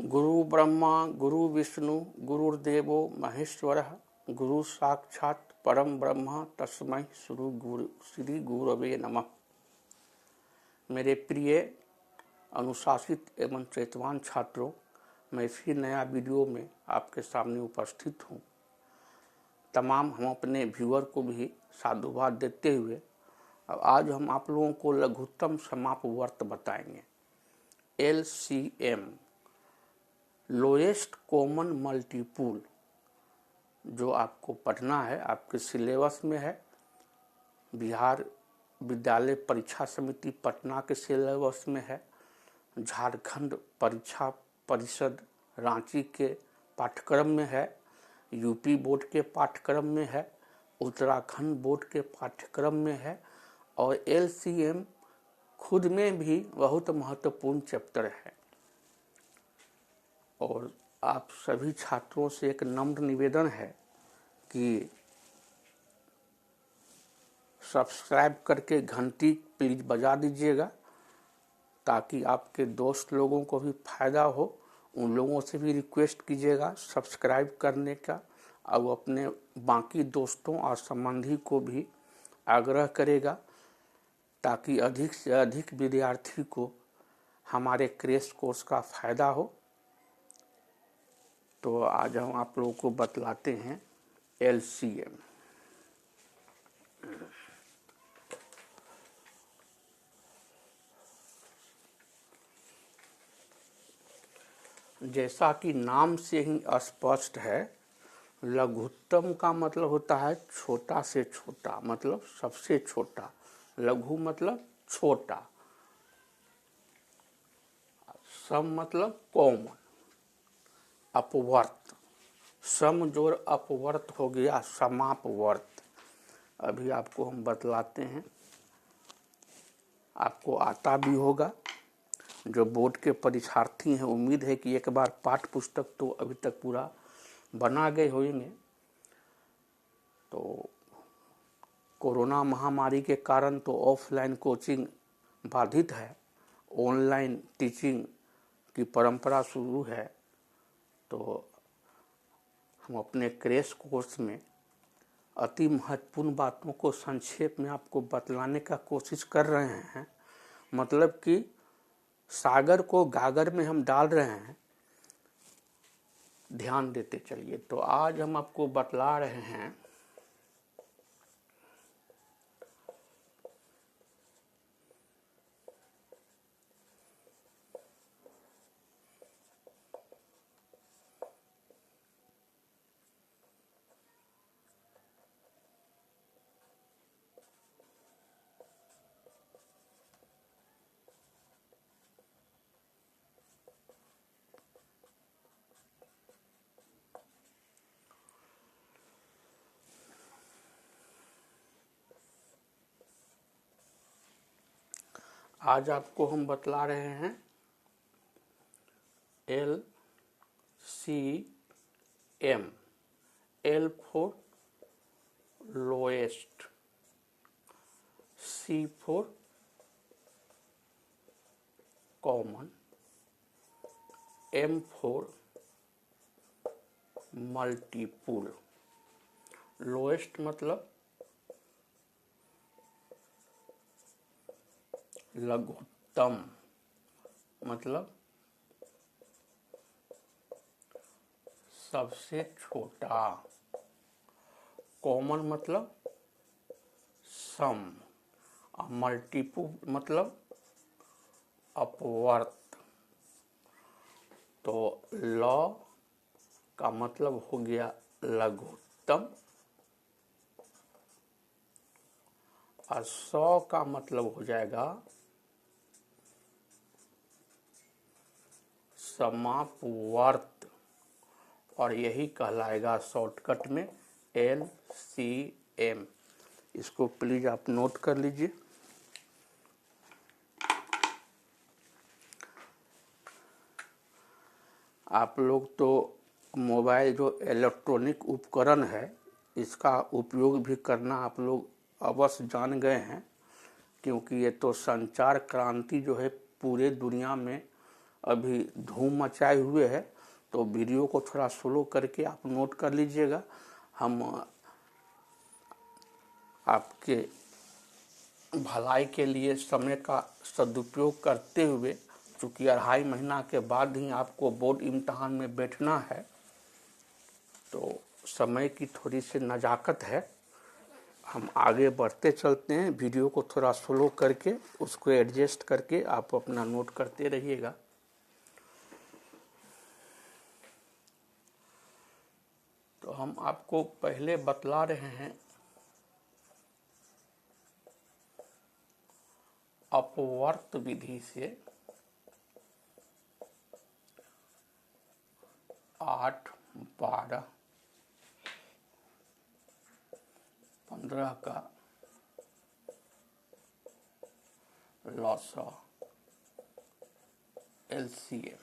गुरु ब्रह्मा गुरु विष्णु गुरुर्देवो महेश्वरः गुरु साक्षात परम ब्रह्म तस्मै श्री गुरवे नमः। मेरे प्रिय अनुशासित एवं चैतवान छात्रों, मैं फिर नया वीडियो में आपके सामने उपस्थित हूँ। तमाम हम अपने व्यूअर को भी साधुवाद देते हुए अब आज हम आप लोगों को लघुत्तम समापवर्त बताएंगे। LCM लोएस्ट कॉमन मल्टीपुल जो आपको पढ़ना है, आपके सिलेबस में है। बिहार विद्यालय परीक्षा समिति पटना के सिलेबस में है, झारखंड परीक्षा परिषद रांची के पाठ्यक्रम में है, यूपी बोर्ड के पाठ्यक्रम में है, उत्तराखंड बोर्ड के पाठ्यक्रम में है और LCM खुद में भी बहुत महत्वपूर्ण चैप्टर है। और आप सभी छात्रों से एक नम्र निवेदन है कि सब्सक्राइब करके घंटी प्लीज बजा दीजिएगा ताकि आपके दोस्त लोगों को भी फायदा हो। उन लोगों से भी रिक्वेस्ट कीजिएगा सब्सक्राइब करने का और वो अपने बाकी दोस्तों और संबंधी को भी आग्रह करेगा ताकि अधिक से अधिक विद्यार्थी को हमारे क्रैश कोर्स का फायदा हो। तो आज हम आप लोगों को बतलाते हैं LCM। जैसा कि नाम से ही स्पष्ट है, लघुत्तम का मतलब होता है छोटा से छोटा, मतलब सबसे छोटा। लघु मतलब छोटा, सम मतलब कॉमन, अपवर्त, सम जोड़ अपवर्त हो गया समापवर्त। अभी आपको हम बतलाते हैं, आपको आता भी होगा। जो बोर्ड के परीक्षार्थी हैं, उम्मीद है कि एक बार पाठ्य पुस्तक तो अभी तक पूरा बना गए होंगे। तो कोरोना महामारी के कारण तो ऑफलाइन कोचिंग बाधित है, ऑनलाइन टीचिंग की परंपरा शुरू है। तो हम अपने क्रैश कोर्स में अति महत्वपूर्ण बातों को संक्षेप में आपको बतलाने का कोशिश कर रहे हैं। मतलब कि सागर को गागर में हम डाल रहे हैं, ध्यान देते चलिए। तो आज हम आपको बतला रहे हैं आज आपको हम बतला रहे हैं LCM। L for lowest, C for common, M for multiple. Lowest मतलब लघुत्तम, मतलब सबसे छोटा। कॉमन मतलब सम, और मल्टीपुल मतलब अपवर्त। तो ल का मतलब हो गया लघुत्तम और 100 का मतलब हो जाएगा समापवर्त, और यही कहलाएगा शॉर्टकट में LCM। इसको प्लीज आप नोट कर लीजिए। आप लोग तो मोबाइल जो इलेक्ट्रॉनिक उपकरण है, इसका उपयोग भी करना आप लोग अवश्य जान गए हैं, क्योंकि ये तो संचार क्रांति जो है पूरे दुनिया में अभी धूम मचाए हुए है, तो वीडियो को थोड़ा स्लो करके आप नोट कर लीजिएगा। हम आपके भलाई के लिए समय का सदुपयोग करते हुए, चूँकि 2.5 महीना के बाद ही आपको बोर्ड इम्तहान में बैठना है, तो समय की थोड़ी सी नज़ाकत है। हम आगे बढ़ते चलते हैं, वीडियो को थोड़ा स्लो करके उसको एडजस्ट करके आप अपना नोट करते रहिएगा। तो हम आपको पहले बतला रहे हैं अपवर्त विधि से 8, 12, 15 का लॉसा LCM।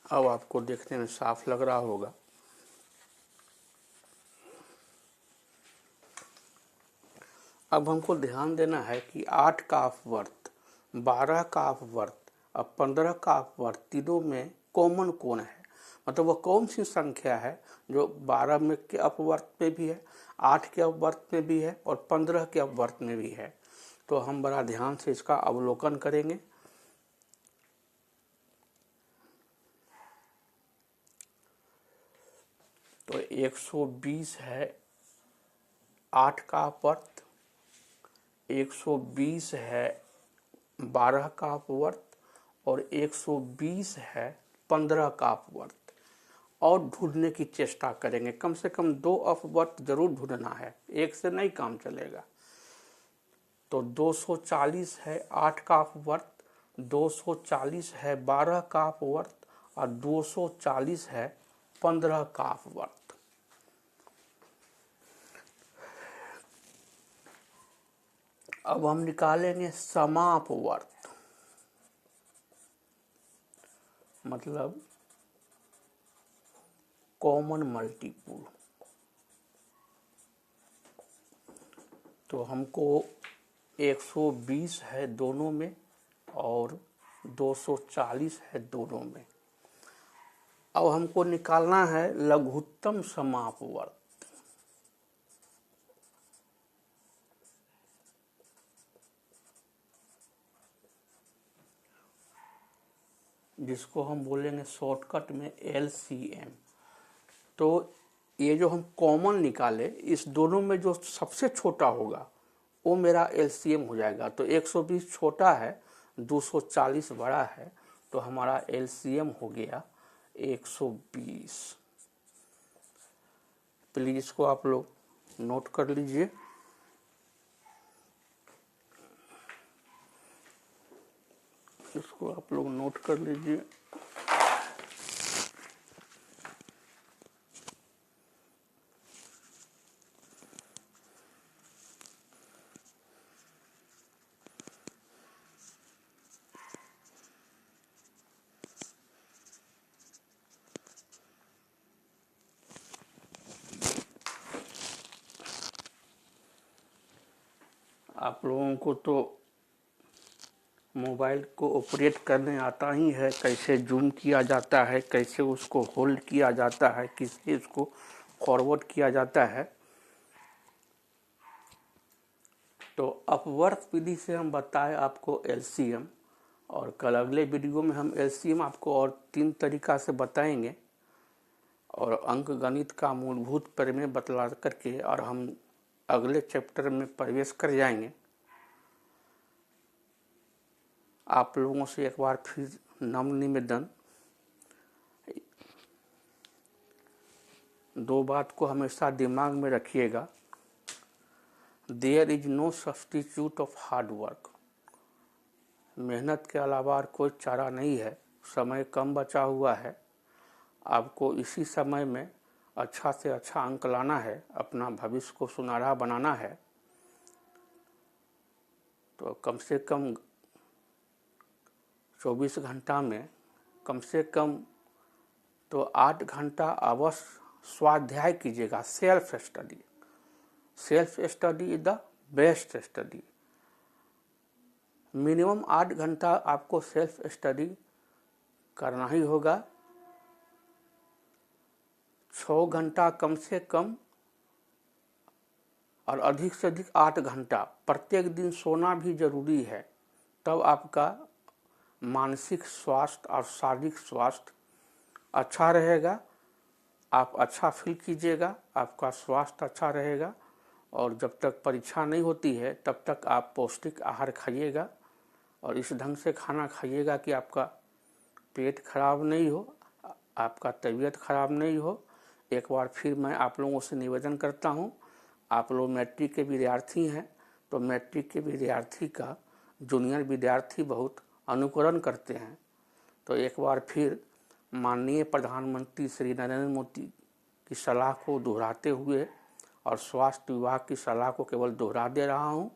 अब आपको देखने में साफ लग रहा होगा। अब हमको ध्यान देना है कि 8 का अपवर्त, 12 का अपवर्त और 15 का अपवर्त तीनों में कॉमन कौन है, मतलब वो कौन सी संख्या है जो 12 में के अपवर्त में भी है, 8 के अपवर्त में भी है और 15 के अपवर्त में भी है। तो हम बड़ा ध्यान से इसका अवलोकन करेंगे। तो 120 है 8 का अपवर्त, 120 है 12 का अपवर्त और 120 है 15 का अपवर्त। और ढूंढने की चेष्टा करेंगे, कम से कम 2 अपवर्त जरूर ढूंढना है, एक से नहीं काम चलेगा। तो 240 है 8 का अपवर्त, 240 है 12 का अपवर्त और 240 है 15 का अपवर्त। अब हम निकालेंगे समापवर्त, मतलब कॉमन मल्टीपुल। तो हमको 120 है दोनों में और 240 है दोनों में। अब हमको निकालना है लघुत्तम समापवर्त, जिसको हम बोलेंगे शॉर्टकट में LCM। तो ये जो हम कॉमन निकाले, इस दोनों में जो सबसे छोटा होगा वो मेरा LCM हो जाएगा। तो 120 छोटा है, 240 बड़ा है, तो हमारा LCM हो गया 120। प्लीज इसको आप लोग नोट कर लीजिए। इसको आप लोग नोट कर लीजिए। आप लोगों को तो मोबाइल को ऑपरेट करने आता ही है, कैसे जूम किया जाता है, कैसे उसको होल्ड किया जाता है, कैसे उसको फॉरवर्ड किया जाता है। तो अपवर्त विधि से हम बताए आपको LCM, और कल अगले वीडियो में हम LCM आपको और 3 तरीका से बताएंगे और अंक गणित का मूलभूत प्रमेय बतला करके और हम अगले चैप्टर में प्रवेश कर जाएंगे। आप लोगों से एक बार फिर नम्र निवेदन, 2 बात को हमेशा दिमाग में रखिएगा। There is no substitute of hard work. मेहनत के अलावा और कोई चारा नहीं है। समय कम बचा हुआ है, आपको इसी समय में अच्छा से अच्छा अंक लाना है, अपना भविष्य को सुनहरा बनाना है। तो कम से कम 24 घंटा में कम से कम तो 8 घंटा अवश्य स्वाध्याय कीजिएगा। Self study, self study is the best study. Minimum 8 घंटा आपको सेल्फ स्टडी करना ही होगा। 6 घंटा कम से कम और अधिक से अधिक 8 घंटा प्रत्येक दिन सोना भी जरूरी है। तब आपका मानसिक स्वास्थ्य और शारीरिक स्वास्थ्य अच्छा रहेगा, आप अच्छा फील कीजिएगा, आपका स्वास्थ्य अच्छा रहेगा। और जब तक परीक्षा नहीं होती है तब तक आप पौष्टिक आहार खाइएगा और इस ढंग से खाना खाइएगा कि आपका पेट खराब नहीं हो, आपका तबीयत खराब नहीं हो। एक बार फिर मैं आप लोगों से निवेदन करता हूँ, आप लोग मैट्रिक के विद्यार्थी हैं, तो मैट्रिक के विद्यार्थी का जूनियर विद्यार्थी बहुत अनुकरण करते हैं। तो एक बार फिर माननीय प्रधानमंत्री श्री नरेंद्र मोदी की सलाह को दोहराते हुए और स्वास्थ्य विभाग की सलाह को केवल दोहरा दे रहा हूँ।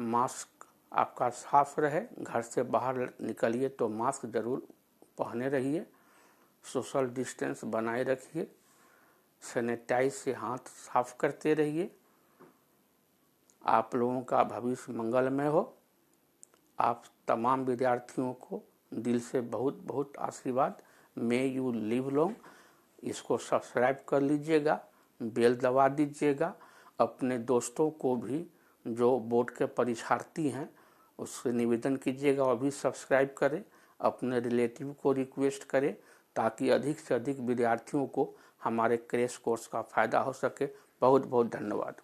मास्क आपका साफ रहे, घर से बाहर निकलिए तो मास्क जरूर पहने रहिए, सोशल डिस्टेंस बनाए रखिए, सैनिटाइज से हाथ साफ करते रहिए। आप लोगों का भविष्य मंगलमय हो। आप तमाम विद्यार्थियों को दिल से बहुत बहुत आशीर्वाद। May you live long. इसको सब्सक्राइब कर लीजिएगा, बेल दबा दीजिएगा। अपने दोस्तों को भी जो बोर्ड के परीक्षार्थी हैं उससे निवेदन कीजिएगा वो भी सब्सक्राइब करें। अपने रिलेटिव को रिक्वेस्ट करें ताकि अधिक से अधिक विद्यार्थियों को हमारे क्रैश कोर्स का फ़ायदा हो सके। बहुत बहुत धन्यवाद।